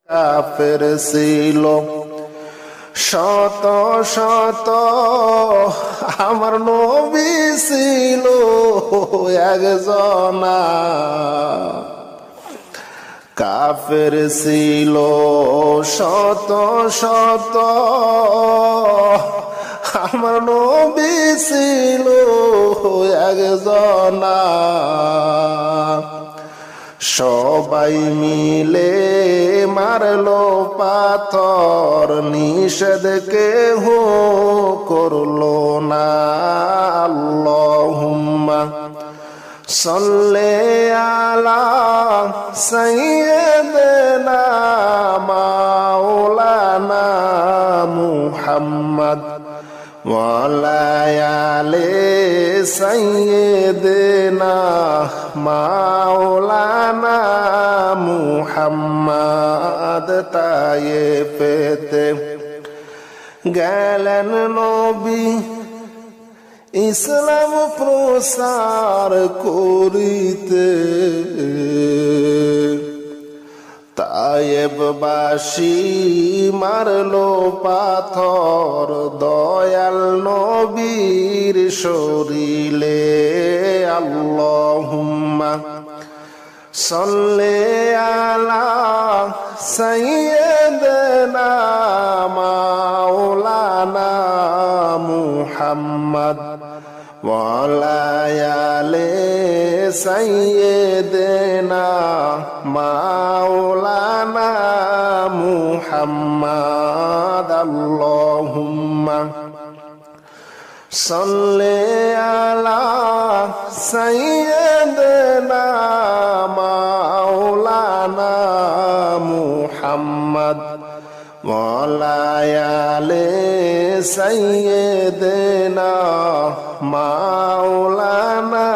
কাফের ছিল শত শত, আমার নবী ছিল একজনা। কাফের ছিল শত শত, আমার নবী ছিল একজনা। সবাই মিলে মারলো পাথর, নিষেধ কেহ করলো না। আল্লাহুম্মা সাল্লি আলা সাইয়্যিদিনা মাওলানা মুহাম্মদ ওয়া আলা আলি সাইয়্যিদিনা মাওলানা মুহাম্মদ। তায়েফেতে গেলেন নবী ইসলাম প্রসার করিতে, তায়েববাসী মারলো পাথর দয়াল নবীর শরীরে। আল্লাহুম্মা সাল্লি আলা সাইয়্যিদিনা মাওলানা মুহাম্মদ ওয়া আলা আলি সাইয়্যিদিনা মাওলানা মুহাম্মদ। আল্লাহুম্মা সাল্লি আলা সাইয়্যিদিনা মাওলানা মুহাম্মদ ওয়া আলা আলি সাইয়্যিদিনা মাওলানা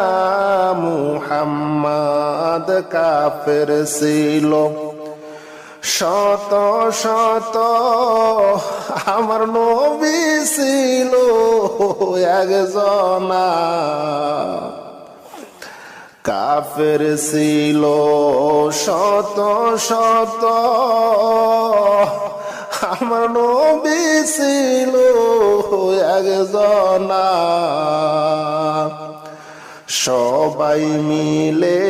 মুহাম্মদ। কাফের ছিল শত শত, আমার নবী ছিল একজনা। কাফের ছিল শত শত, আমার নবী ছিল একজনা। সবাই মিলে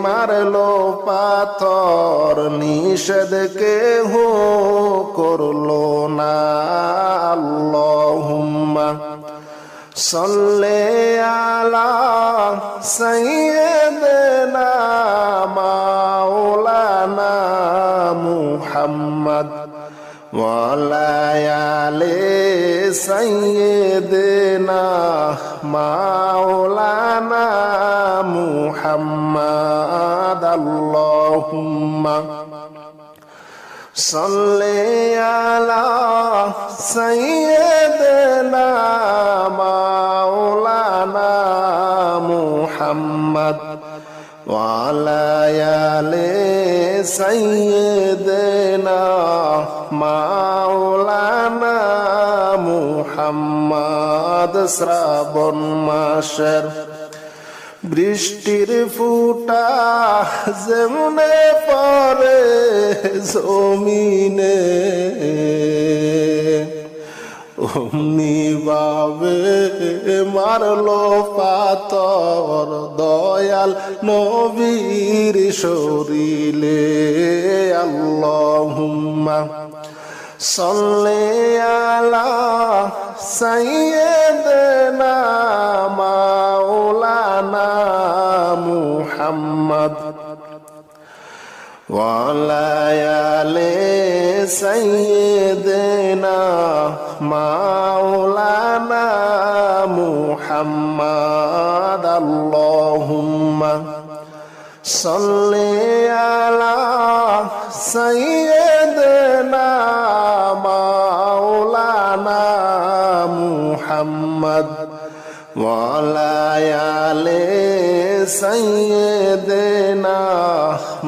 মারলো পাথর, নিষেধ কেহ করলো না। আল্লাহুম্মা সাল্লি আলা সাইয়্যিদিনা মাওলানা মুহাম্মদ ওয়া আলা আলি সাইয়্যিদিনা মাওলানা মুহাম্মদ। আল্লাহুম্মা সাল্লি আলা সাইয়্যিদিনা মাওলানা মুহাম্মদ ওয়া আলা আলি সাইয়্যিদিনা মাওলানা মুহাম্মদ। শ্রাবণ মাসের বৃষ্টির ফুটা যেমনে পড়ে জমিনে, অমনি ভাবে মারলো পাথর দয়াল নবীর শরীরে। আল্লাহুম্মা সাল্লি আলা সাইয়্যিদিনা মাওলানা মুহাম্মদ ওয়া আলা আলি সাইয়্যিদিনা মাওলানা মুহাম্মদ। আল্লাহুম্মা সাল্লি আলা সাইয়্যিদিনা মাওলানা মুহাম্মদ ওয়া আলা আলি সাইয়্যিদিনা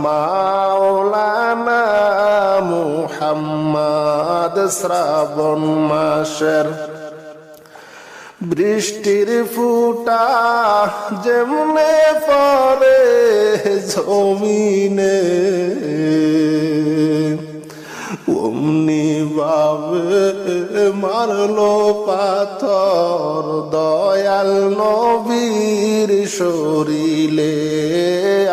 মাওলানা মুহাম্মদ। শ্রাবণ মাসের বৃষ্টির ফুটা যেমনে পড়ে জমিনে, মারলো পাথর দয়াল নবীর শরীলে।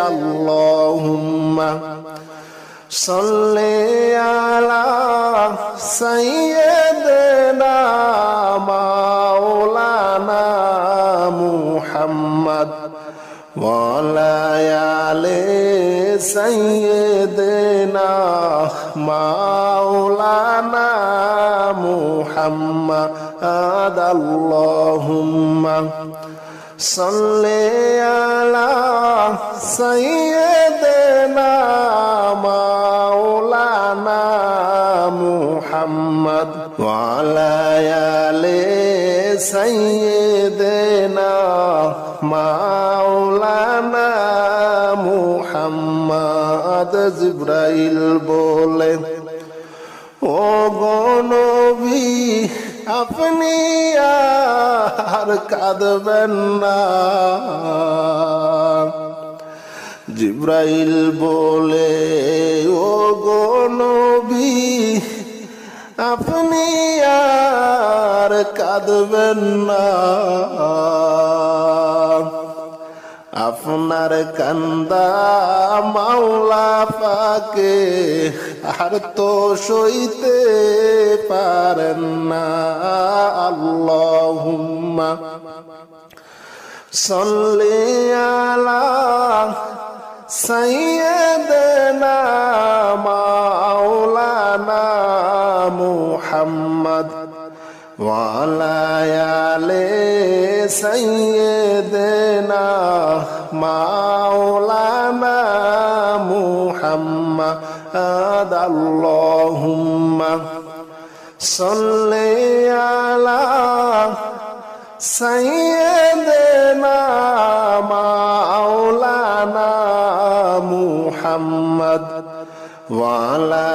আল্লাহুম্মা সাল্লি আলা সাইয়্যিদিনা মাওলানা মুহাম্মদ ওয়া আলা আলি সাইয়্যিদিনা মাওলানা মুহাম্মদ। আল্লাহুম্মা সাল্লি আলা সাইয়্যিদিনা মাওলানা মুহাম্মদ ওয়া আলা আলি সাইয়্যিদিনা মাওলানা মুহাম্মদ। জিবরাইল বলে, ও গো নবী আপনি আর কাঁদবেন না। জিবরাইল বলে, ও গো নবী আপনি আর কাঁদবেন না। আপনার কান্দা মাওলা পাকে আর তো সইতে পারেন না। আল্লাহুম্মা সাল্লি আলা সাইয়্যিদিনা মাওলানা মুহাম্মদ ওয়া আলা আলি সাইয়্যিদিনা মাওলানা মুহাম্মদ। আল্লাহুম্মা সাল্লি আলা সাইয়্যিদিনা মাওলানা মুহাম্মদ ওয়া আলা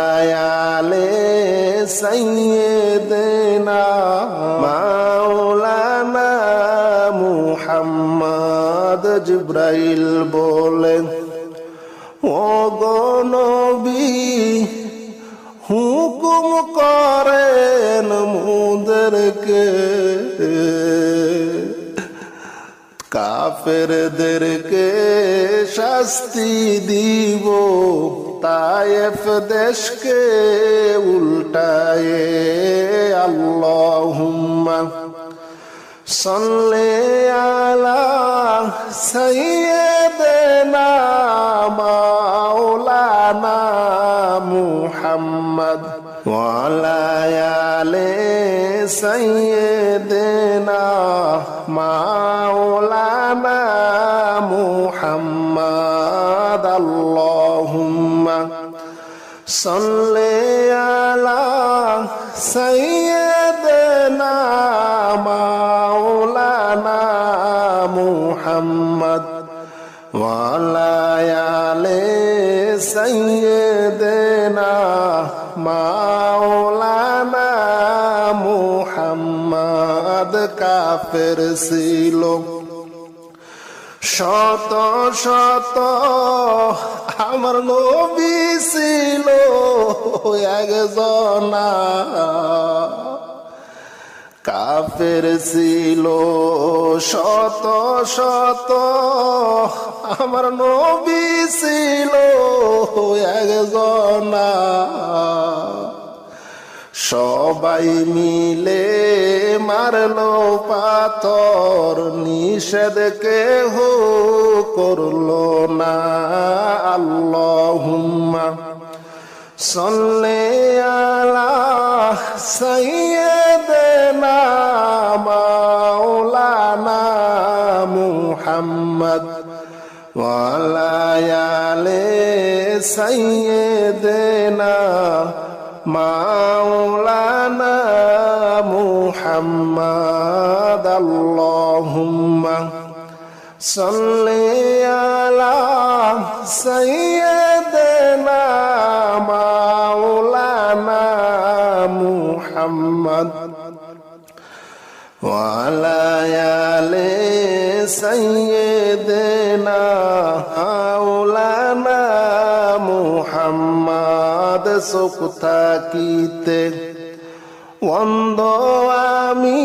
আলি সাইয়্যিদিনা মাওলানা মুহাম্মদ। জিবরাইল বলেন, ও গো নবী হুকুম করেন মুদেরকে কাফেরদেরকে শাস্তি দিব তায়েফ দেশকে উল্টায়ে। আল্লাহুম্মা সাল্লি আলা সাইয়্যিদিনা মাওলানা মুহাম্মদ ওয়া আলা আলি সাইয়্যিদিনা মাওলানা মুহাম্মদ। আল্লাহুম্মা সাল্লি আলা সাইয়্যিদিনা মাওলানা মুহাম্মদ ওয়া আলা আলি সাইয়্যিদিনা মাওলানা মুহাম্মদ। কাফের ছিল শত শত, আমার নবী ছিল একজনা। কাফের ছিল শত শত, আমার নবী ছিল একজনা। সবাই মিলে মারলো পাথর, নিষেধ কেহ করলো না। আল্লাহুম্মা সাল্লি আলা সাইয়্যিদিনা মাওলানা মুহাম্মদ ওয়া আলা আলি সাইয়্যিদিনা মাওলানা মুহাম্মদ। আল্লাহুম্মা সাল্লি আলা সাইয়্যিদিনা মাওলানা মুহাম্মদ ওয়া আলা আলি সাইয়্যিদিনা মাওলানা মুহাম্মদ। চোখ থাকিতে অন্ধ আমি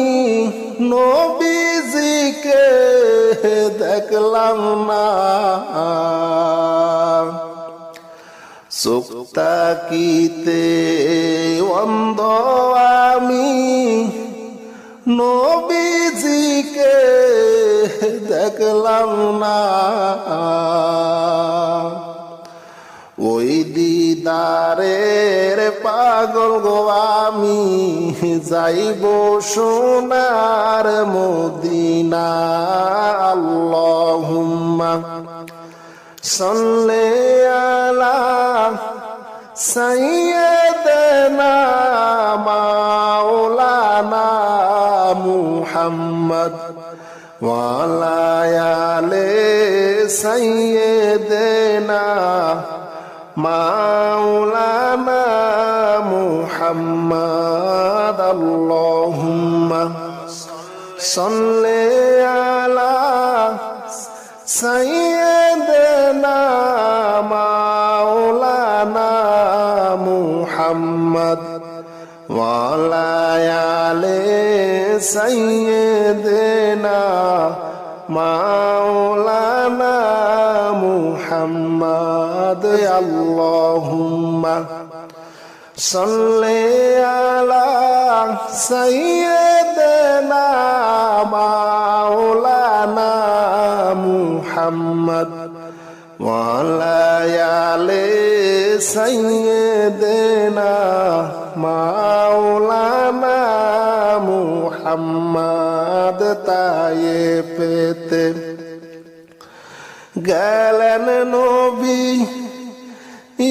নবীজিকে দেখলাম না, চোখ তাকিতে অন্ধ আমি নবীজিকে দেখলাম না, ওই দিদারের পাগল গো আমি যাইব সোনার মদিনা। আল্লাহুম্মা সাল্লি আলা সাইয়্যিদিনা মাওলানা মুহাম্মদ ওয়া আলা আলি সাইয়্যিদিনা মাওলানা মুহাম্মদ। আল্লাহুম্মা সাল্লি আলা সাইয়্যিদিনা মাওলানা মুহাম্মদ ওয়া আলা আলি সাইয়্যিদিনা মাওলানা মুহাম্মদ। আল্লাহুম্মা সাল্লি আলা সাইয়্যিদিনা মাওলানা মুহাম্মদ ওয়া আলা আলি সাইয়্যিদিনা মাওলানা মুহাম্মদ। তায়েফেতে গেলেন নবী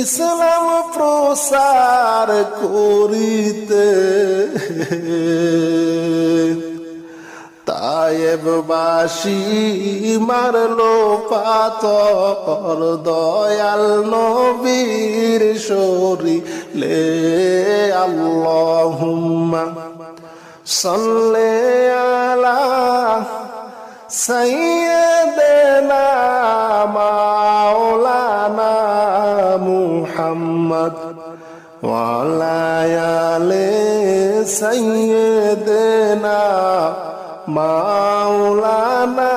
ইসলাম প্রসার করিতে, তায়েববাসী মারলো পাথর দয়াল নবীর শরীরে। আল্লাহুম্মা সাল্লি আলা সাইয়্যিদিনা মাওলানা মুহাম্মদ ওয়া আলা আলি সাইয়্যিদিনা মাওলানা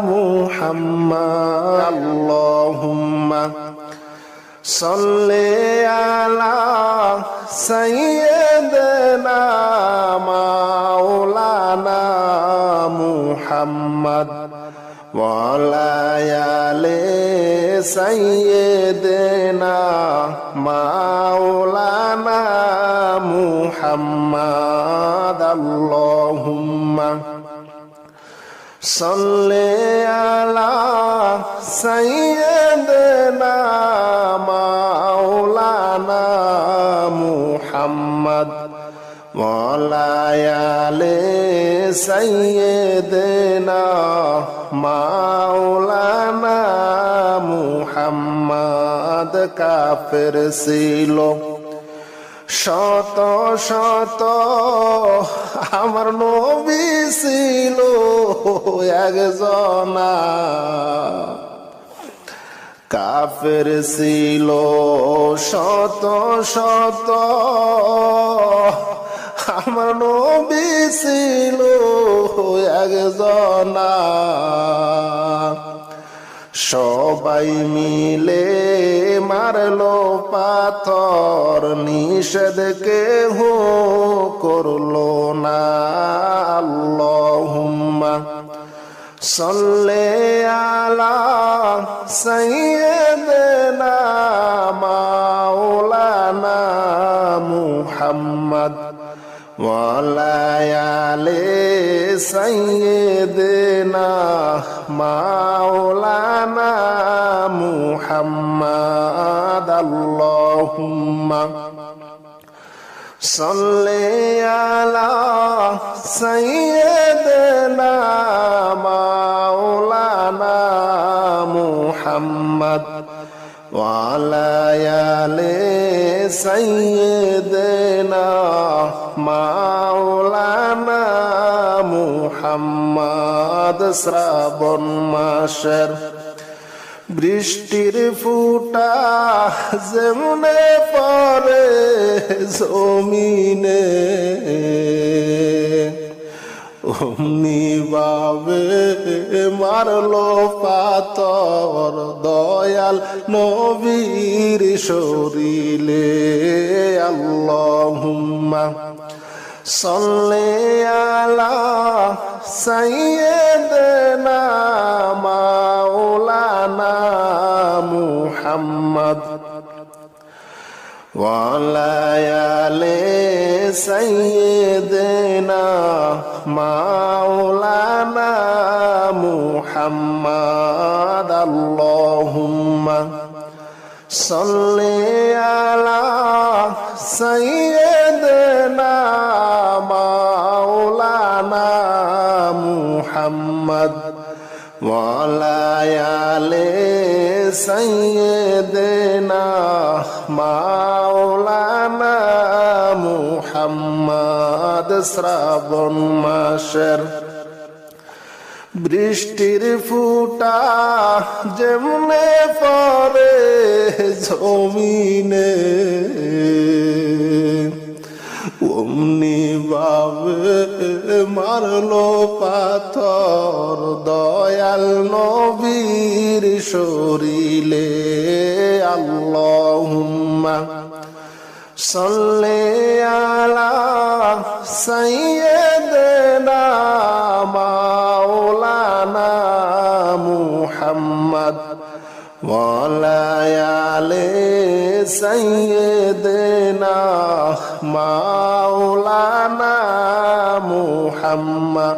মুহাম্মদ। আল্লাহুম্মা সাল্লি আলা সাইয়্যিদিনা মাওলানা মুহাম্মদ ওয়া আলা আলি সাইয়্যিদিনা মাওলানা মুহাম্মদ। আল্লাহুম্মা সাল্লি আলা সাইয়্যিদিনা মাওলানা মুহাম্মদ ওয়া আলা আলি সাইয়্যিদিনা মাওলানা মুহাম্মদ। কাফের ছিল শত শত, আমার নবী ছিল একজনা। কাফের ছিল শত শত, আমার নবী ছিল একজনা। সবাই মিলে মারলো পাথর, নিষেধ কেহ করলো না। আল্লাহুম্মা সাল্লি আলা সাইয়্যিদিনা মাওলানা মুহাম্মদ ওয়া আলা আলি সাইয়্যিদিনা মাওলানা মুহাম্মদ। আল্লাহুম্মা সাল্লি আলা সাইয়্যিদিনা মাওলানা মুহাম্মদ ওয়া আলা আলি সাইয়্যিদিনা মাওলানা মুহাম্মদ। শ্রাবণ মাসের বৃষ্টির ফুটা যেমনে পরে জমিনে অমনি ভাবে মারলো পাথর দয়াল নবীর শরীরে। আল্লাহুম্মা সাল্লি আলা সাইয়্যিদিনা মাওলানা মুহাম্মদ ওয়া আলা আলি সাইয়্যিদিনা মাওলানা মুহাম্মদ। আল্লাহুম্মা সাল্লি আলা সাইয়্যিদিনা মাওলানা মুহাম্মদ ওয়া আলা আলি সাইয়্যিদিনা মাওলানা মুহাম্মদ। শ্রাবণ মাসের বৃষ্টির ফুটা যেমনে পড়ে জমিনে অমনি ভাবে মারলো পাথর দয়াল নবীর শরীরে। আল্লাহুম্মা সাল্লি আলা সাইয়্যিদিনা মাওলানা মুহাম্মদ ওয়া আলা আলি সাইয়্যিদিনা মাওলানা মুহাম্মদ।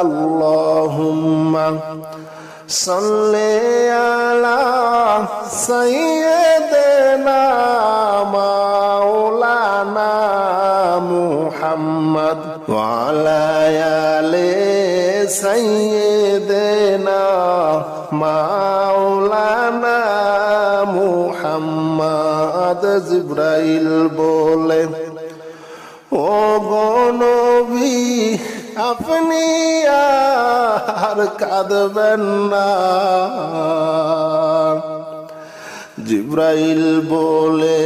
আল্লাহুম্মা সাল্লি আলা সাইয়্যিদিনা মাওলানা মুহাম্মদ ওয়া আলা আলি সাইয়্যিদিনা মাওলানা মুহাম্মদ। জিবরাইল বলে ও গো নবী আপনি আর কাঁদবেন না। জিবরাইল বলে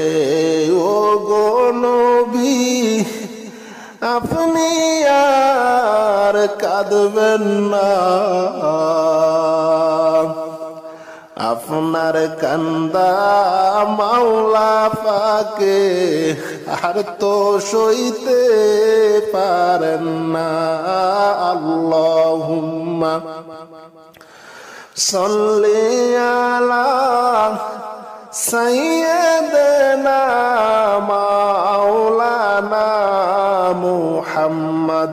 ও গো নবী আপনি আর কাঁদবেন না। আপনার কান্দা মাওলা পাকে আর তো সইতে পারেন না। আল্লাহুম্মা সাল্লি আলা সাইয়্যিদিনা মাওলানা মুহাম্মদ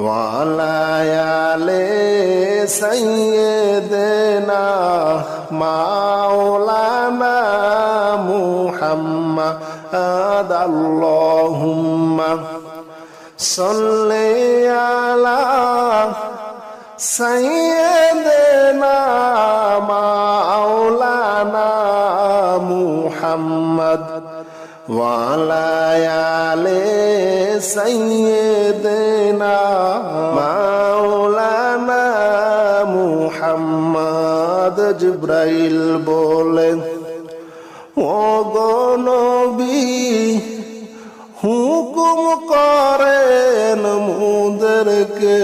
ওয়া আলা আলি সাইয়্যিদিনা মাওলানা মুহাম্মদ। আল্লাহুম্মা সাল্লি আলা সাইয়্যিদিনা মাওলানা মুহাম্মদ ওয়া আলা আলি সাইয়্যিদিনা মাওলানা মুহাম্মদ। জিবরাইল বলেন ও গো নবী হুকুম করেন মুদেরকে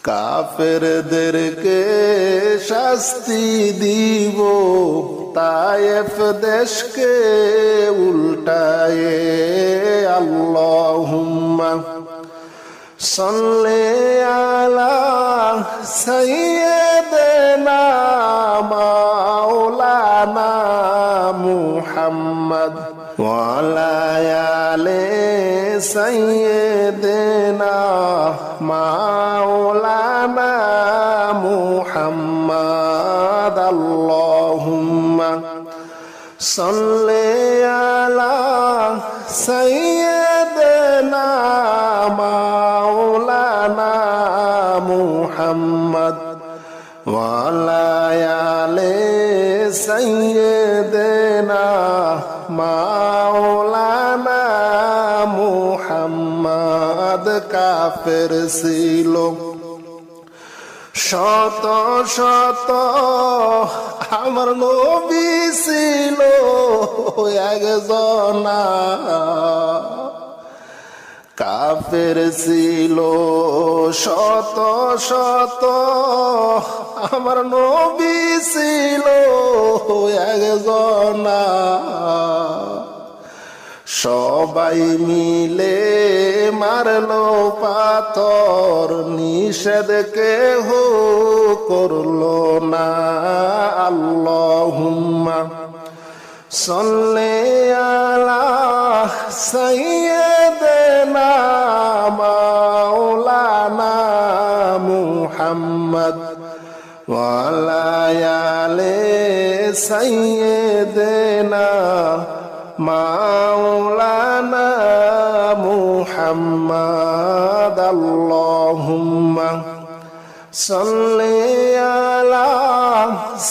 কাফেরদেরকে শাস্তি দিব তায়েফ দেশকে উল্টায়ে। আল্লাহুম্মা সাল্লি আলা সাইয়্যিদিনা মাওলানা মুহাম্মদ ওয়া আলা আলি সাইয়্যিদিনা মাওলানা মুহাম্মদ। আল্লাহুম্মা সাল্লি আলা সাইয়্যিদিনা মাওলানা মুহাম্মদ ওয়া আলা আলি সাইয়্যিদিনা মাওলানা মুহাম্মদ। কাফের ছিল শত শত আমার নবী ছিল একজনা কাফের ছিল শত শত আমার নবী ছিল একজনা সবাই মিলে মারলো পাথর নিষেধ কেহ করলো না আল্লাহুম্মা সাল্লি আলা সাইয়্যিদিনা মাওলানা মুহাম্মদ ওয়া আলা আলি সাইয়্যিদিনা মাওলানা মুহাম্মদ আল্লাহুম্মা সাল্লি আলা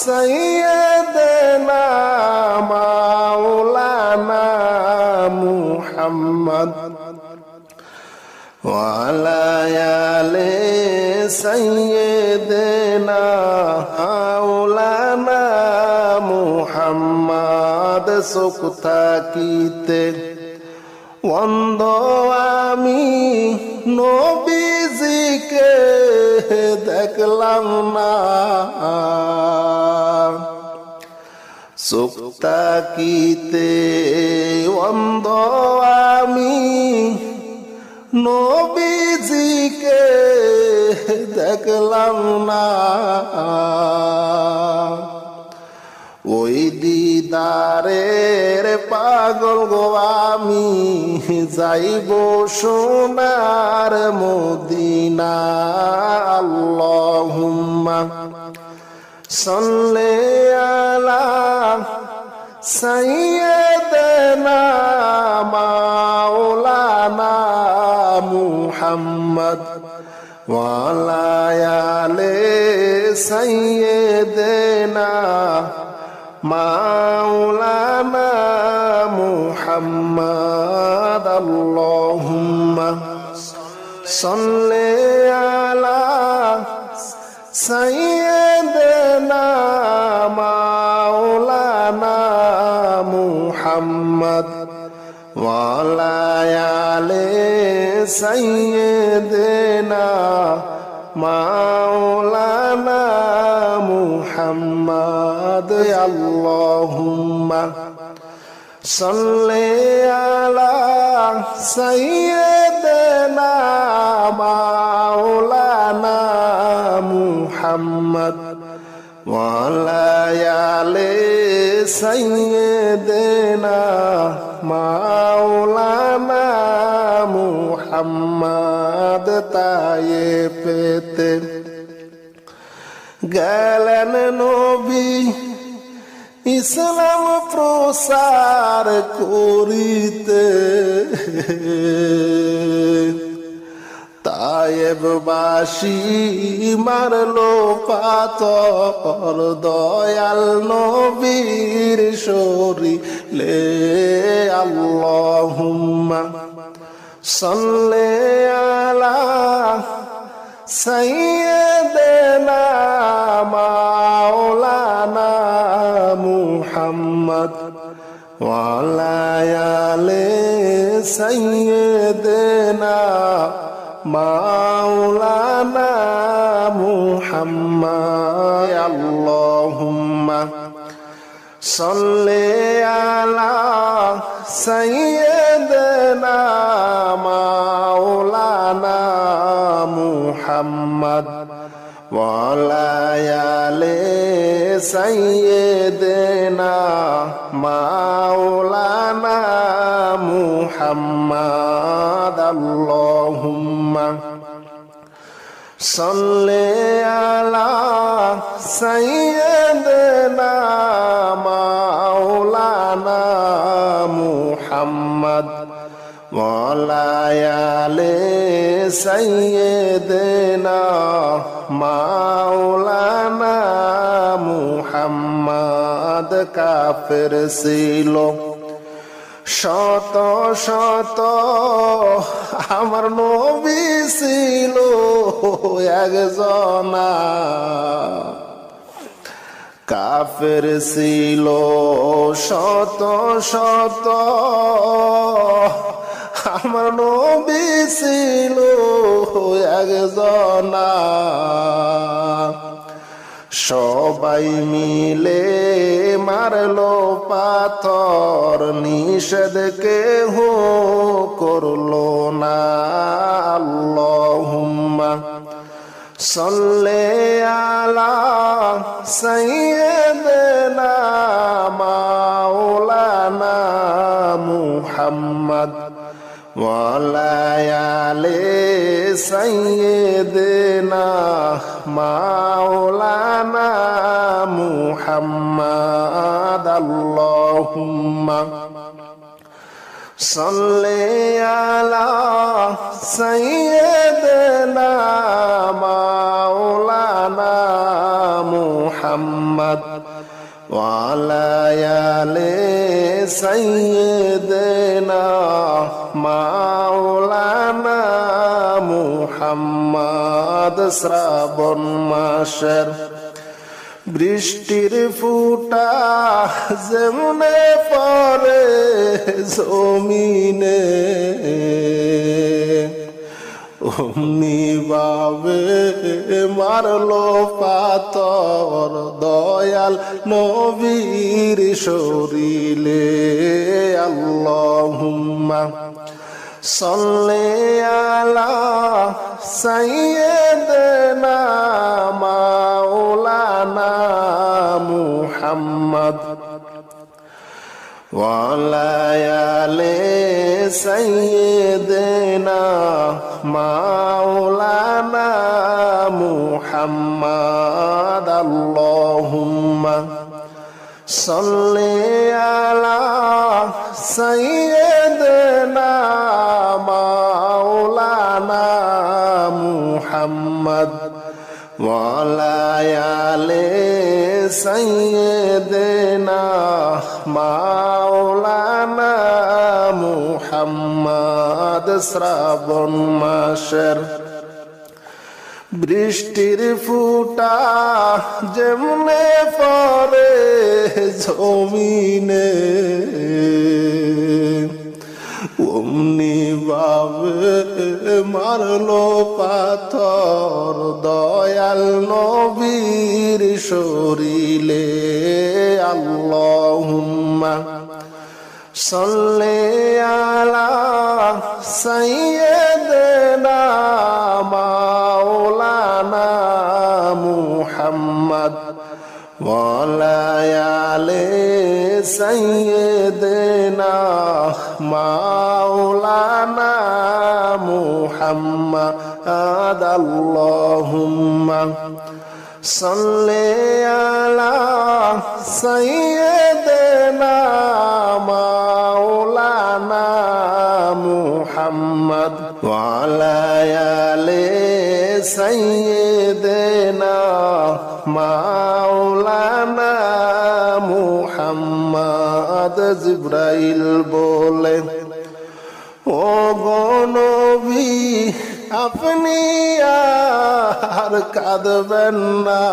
সাইয়্যিদিনা মাওলানা মুহাম্মদ ওয়া আলা আলি সাইয়্যিদিনা মাওলানা মুহাম্মদ সুখ থাকিতে অন্ধ আমি নবীজিকে দেখলাম না সুখ থাকিতে অন্ধ আমি নবীজিকে দেখলাম না ওই দিদারের পাগল গো আমি যাইব সোনার মদিনা আল্লাহুম্মা সাল্লি আলা সাইয়্যিদিনা মাওলানা মুহাম্মদ ওয়া আলা আলি সাইয়্যিদিনা মাওলানা মুহাম্মদ আল্লাহুম্মা সাল্লি আলা সাইয়্যিদিনা মাওলানা মুহাম্মদ ওয়া আলা আলি সাইয়্যিদিনা মাওলানা মুহাম্মদ আল্লাহুম্মা সাল্লি আলা সাইয়্যিদিনা মাওলানা মুহাম্মদ ওয়া আলা আলি সাইয়্যিদিনা মাওলানা মুহাম্মদ তায়ে পেতে গেলেন নবী ইসলাম প্রসার করিতে তায়েববাসী মারলো পাথর দয়াল নবীর শরীরে আল্লাহুম্মা সাল্লি আলা সাইয়্যিদিনা মাওলানা মুহাম্মদ ওয়া আলা আলি সাইয়্যিদিনা মাওলানা মুহাম্মদ আল্লাহুম্মা সাল্লি আলা সাইয়্যিদিনা মাওলানা মুহাম্মদ ওয়া আলা আলি সাইয়্যিদিনা মাওলানা মুহাম্মদ আল্লাহুম্মা সাল্লি আলা সাইয়্যিদিনা মাওলানা মুহাম্মদ ওয়া আলা আলি সাইয়্যিদিনা মাওলানা মুহাম্মদ কাফের ছিল শত শত আমার নবী ছিল একজনা কাফের ছিল শত শত, আমার নবী ছিল একজনা। সবাই মিলে মারলো পাথর, নিষেধ কেহ করলো না। আল্লাহুম্মা সাল্লি আলা সাইয়্যিদিনা মাওলানা মুহাম্মদ ওয়া আলা আলি সাইয়্যিদিনা মাওলানা মুহাম্মদ। আল্লাহুম্মা সাল্লি আলা সাইয়্যিদিনা মাওলানা মুহাম্মদ ওয়া আলা আলি সাইয়্যিদিনা মাওলানা মুহাম্মদ। শ্রাবণ মাসের বৃষ্টির ফুটা যেমনে পড়ে জমিনে, অমনি ভাবে মারলো পাথর দয়াল নবীর শরীরে। আল্লাহুম্মা সাল্লি আলা সাইয়্যিদিনা মাওলানা মুহাম্মদ ওয়া আলা আলি সাইয়্যিদিনা মাওলানা মুহাম্মদ। আল্লাহুম্মা সাল্লি আলা সাইয়্যিদিনা মাওলানা মুহাম্মদ ওয়া আলা আলি সাইয়্যিদিনা মাওলানা মুহাম্মদ। শ্রাবণ মাসের বৃষ্টির ফুটা যেমনে পড়ে জমিনে, অমনি ভাবে মারলো পাথর দয়াল নবীর শরীরে। আল্লাহুম্মা সাল্লি আলা সাইয়্যিদিনা মাওলানা মুহাম্মদ ওয়া আলা আলি সাইয়্যিদিনা মাওলানা মুহাম্মদ। আল্লাহুম্মা সাল্লি আলা সাইয়্যিদিনা মাওলানা মুহাম্মদ ওয়া আলা আলি সাইয়্যিদিনা মাওলানা মুহাম্মদ। জিবরাইল বলে, ও গো নবী আপনি আর কাঁদবেন না।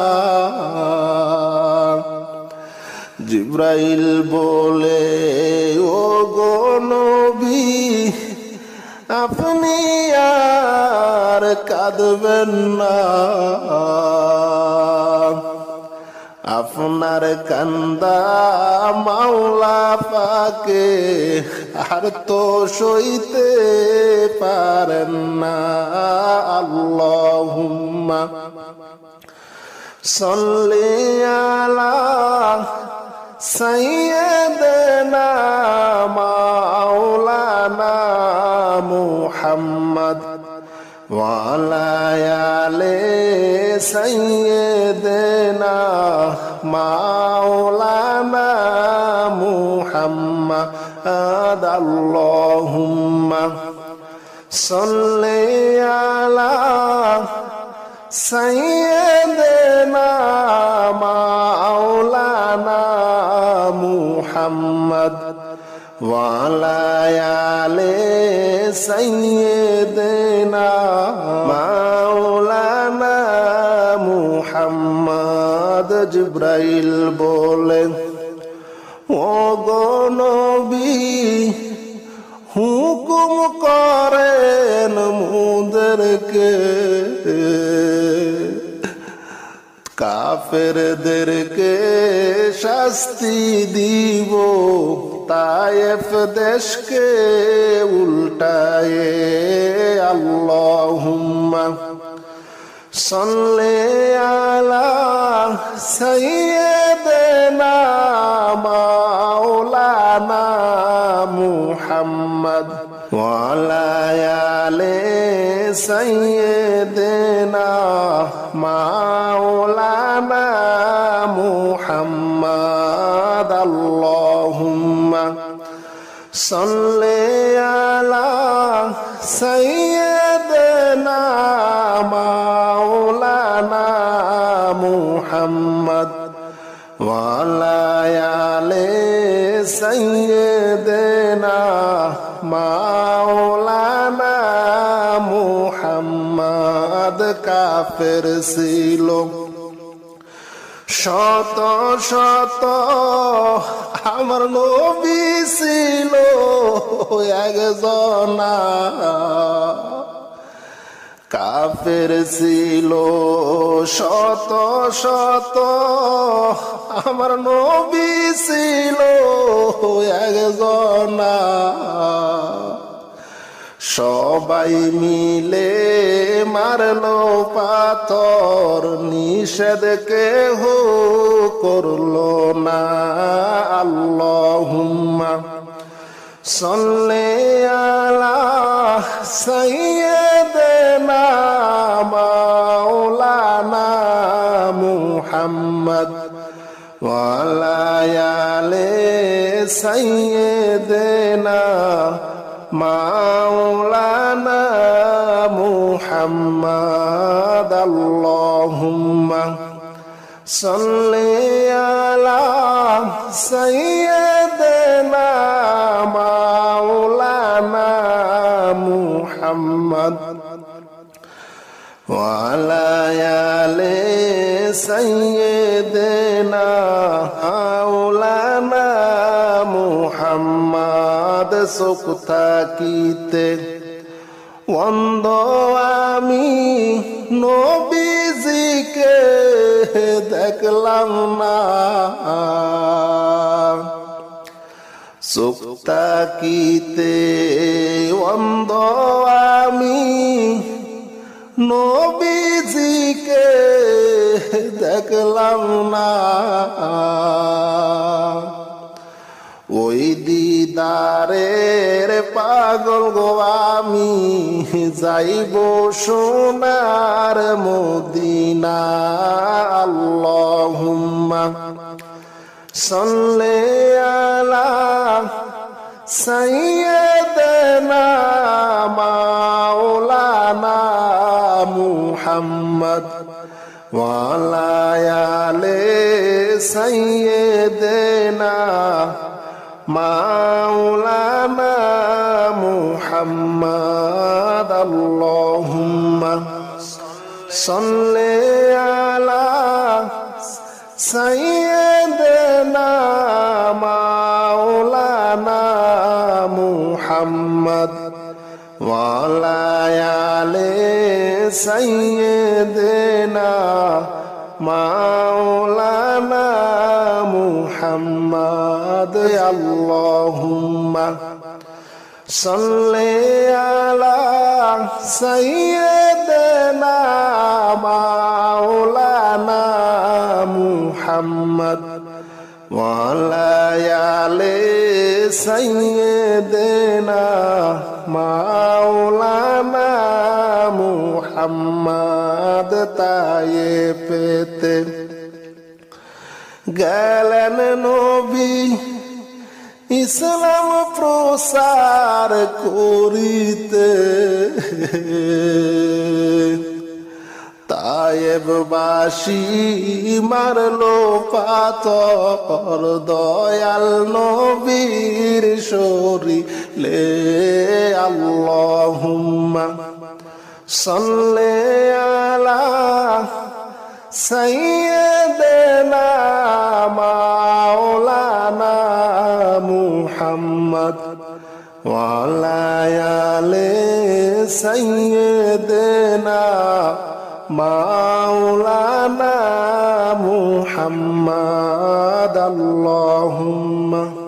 জিবরাইল বলে, ও গো নবী আপনি আর কাঁদবেন না। আপনার কান্দা মাওলা পাকে আর তো সইতে পারেন না। আল্লাহুম্মা সাল্লি আলা সাইয়্যিদিনা মাওলানা মুহাম্মদ ওয়া আলা আলি সাইয়্যিদিনা মাওলানা মুহাম্মদ। আল্লাহুম্মা সাল্লি আলা সাইয়্যিদিনা মাওলানা মুহাম্মদ ওয়া আলা আলি সাইয়্যিদিনা মাওলানা মুহাম্মদ। মুহাম্মদ জিব্রাইল বলে ও গো নবী হুকুম করেন মুদেরকে কাফেরদেরকে শাস্তি দিব তায়েফ দেশকে উল্টায়ে আল্লাহুম্মা সাল্লি আলা সাইয়্যিদিনা মাওলানা মুহাম্মদ ওয়া আলা আলি সাইয়্যিদিনা মাওলানা মুহাম্মদ আল্লাহুম্মা সাল্লি আলা সাইয়্যিদিনা মাওলানা মুহাম্মদ ওয়া আলা আলি সাইয়্যিদিনা মাওলানা মুহাম্মদ কাফের ছিল শত শত আমার নবী ছিল একজনা কাফের ছিল শত শত আমার নবী ছিল একজনা সবাই মিলে মারলো পাথর নিষেধ কেহ করলো না আল্লাহুম্মা সাল্লি আলা সাইয়্যিদিনা মাওলানা মুহাম্মদ ওয়া আলা আলি সাইয়্যিদিনা মাওলানা মুহাম্মদ আল্লাহুম্মা সাল্লি আলা সাইয়্যিদিনা মাওলানা মুহাম্মদ ওয়া আলা আলি সাইয়্যিদিনা মাওলানা মুহাম্মদ সুখ থাকিতে অন্ধ আমি নবীজিকে দেখলাম না সুখ থাকিতে অন্ধ আমি নবীজিকে দেখলাম না ওই দিদারের পাগল গো আমি যাইব সোনার মদিনা আল্লাহুম্মা সাল্লি আলা সাইয়্যিদিনা মাওলানা মুহাম্মদ ওয়া আলা আলি সাইয়্যিদিনা মাওলানা মুহাম্মদ আল্লাহুম্মা সাল্লি আলা সাইয়্যিদিনা মাওলানা মুহাম্মদ ওয়া আলা আলি সাইয়্যিদিনা মাওলানা মুহাম্মদ আল্লাহুম্মা সাল্লি আলা সাইয়্যিদিনা মাওলানা মুহাম্মদ ওয়া আলা আলি সাইয়্যিদিনা মাওলানা মুহাম্মদ তায়েফেতে গেলেন নবী ইসলাম প্রসার করিতে তায়েববাসী মারলো পাথর দয়াল নবীর শরীরে আল্লাহুম্মা সাল্লি আলা সাইয়্যিদানা মাওলানা মুহাম্মদ ওয়া আলা আলি সাইয়্যিদানা মাওলানা মুহাম্মদ আল্লাহুম্মা